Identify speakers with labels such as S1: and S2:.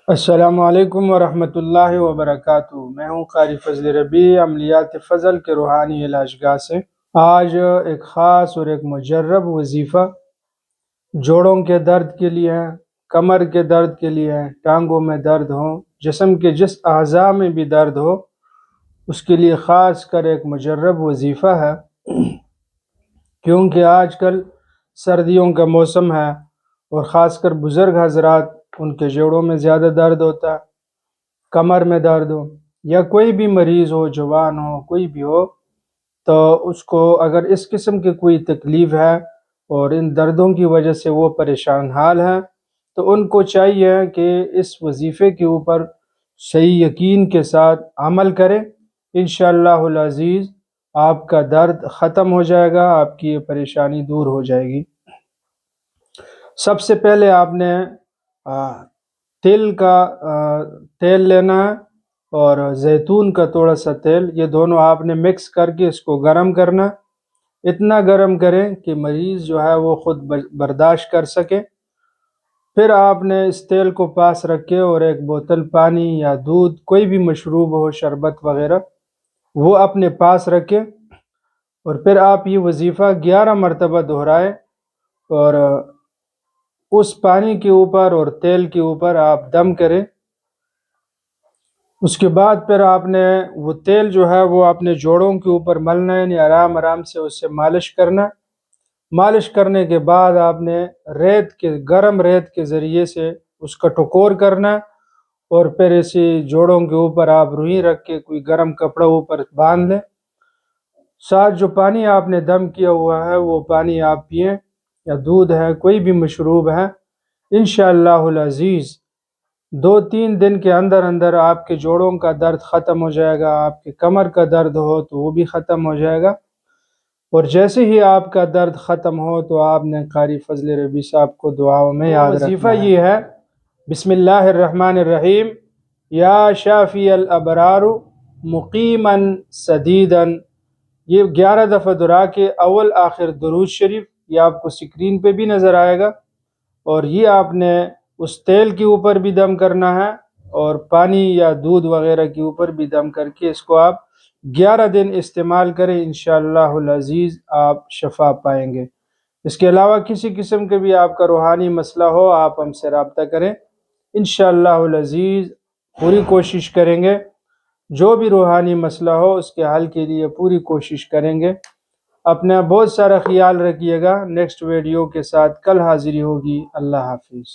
S1: السلام علیکم ورحمۃ اللہ وبرکاتہ۔ میں ہوں قاری فضل ربیع، عملیات فضل کے روحانی علاج گاہ سے۔ آج ایک خاص اور ایک مجرب وظیفہ جوڑوں کے درد کے لیے ہے، کمر کے درد کے لیے ہے، ٹانگوں میں درد ہو، جسم کے جس اعضاء میں بھی درد ہو اس کے لیے خاص کر ایک مجرب وظیفہ ہے۔ کیونکہ آج کل سردیوں کا موسم ہے اور خاص کر بزرگ حضرات ان کے جوڑوں میں زیادہ درد ہوتا ہے، کمر میں درد ہو یا کوئی بھی مریض ہو، جوان ہو، کوئی بھی ہو، تو اس کو اگر اس قسم کی کوئی تکلیف ہے اور ان دردوں کی وجہ سے وہ پریشان حال ہے تو ان کو چاہیے کہ اس وظیفے کے اوپر صحیح یقین کے ساتھ عمل کرے۔ انشاءاللہ العزیز آپ کا درد ختم ہو جائے گا، آپ کی یہ پریشانی دور ہو جائے گی۔ سب سے پہلے آپ نے تیل لینا ہے اور زیتون کا تھوڑا سا تیل، یہ دونوں آپ نے مکس کر کے اس کو گرم کرنا، اتنا گرم کریں کہ مریض جو ہے وہ خود برداشت کر سکے۔ پھر آپ نے اس تیل کو پاس رکھے اور ایک بوتل پانی یا دودھ، کوئی بھی مشروب ہو، شربت وغیرہ، وہ اپنے پاس رکھے اور پھر آپ یہ وظیفہ 11 مرتبہ دہرائے اور اس پانی کے اوپر اور تیل کے اوپر آپ دم کریں۔ اس کے بعد پھر آپ نے وہ تیل جو ہے وہ اپنے جوڑوں کے اوپر ملنا ہے، یعنی آرام آرام سے اس سے مالش کرنا۔ مالش کرنے کے بعد آپ نے گرم ریت کے ذریعے سے اس کا ٹکور کرنا اور پھر اسی جوڑوں کے اوپر آپ روئی رکھ کے کوئی گرم کپڑا اوپر باندھ لیں۔ ساتھ جو پانی آپ نے دم کیا ہوا ہے وہ پانی آپ پئیں، یا دودھ ہے، کوئی بھی مشروب ہے۔ انشاءاللہ العزیز 2-3 دن کے اندر اندر آپ کے جوڑوں کا درد ختم ہو جائے گا، آپ کے کمر کا درد ہو تو وہ بھی ختم ہو جائے گا۔ اور جیسے ہی آپ کا درد ختم ہو تو آپ نے قاری فضل ربیع صاحب کو دعاؤں میں یاد رکھنا ہے۔ وظیفہ یہ ہے، بسم اللہ الرحمن الرحیم، یا شافی الابرار مقیما سدیدا۔ یہ 11 دفعہ دہرا کے اول آخر درود شریف، یہ آپ کو سکرین پہ بھی نظر آئے گا، اور یہ آپ نے اس تیل کے اوپر بھی دم کرنا ہے اور پانی یا دودھ وغیرہ کے اوپر بھی دم کر کے اس کو آپ 11 دن استعمال کریں۔ انشاءاللہ العزیز آپ شفا پائیں گے۔ اس کے علاوہ کسی قسم کے بھی آپ کا روحانی مسئلہ ہو آپ ہم سے رابطہ کریں، انشاءاللہ العزیز پوری کوشش کریں گے۔ جو بھی روحانی مسئلہ ہو اس کے حل کے لیے پوری کوشش کریں گے۔ اپنا بہت سارا خیال رکھیے گا۔ نیکسٹ ویڈیو کے ساتھ کل حاضری ہوگی۔ اللہ حافظ۔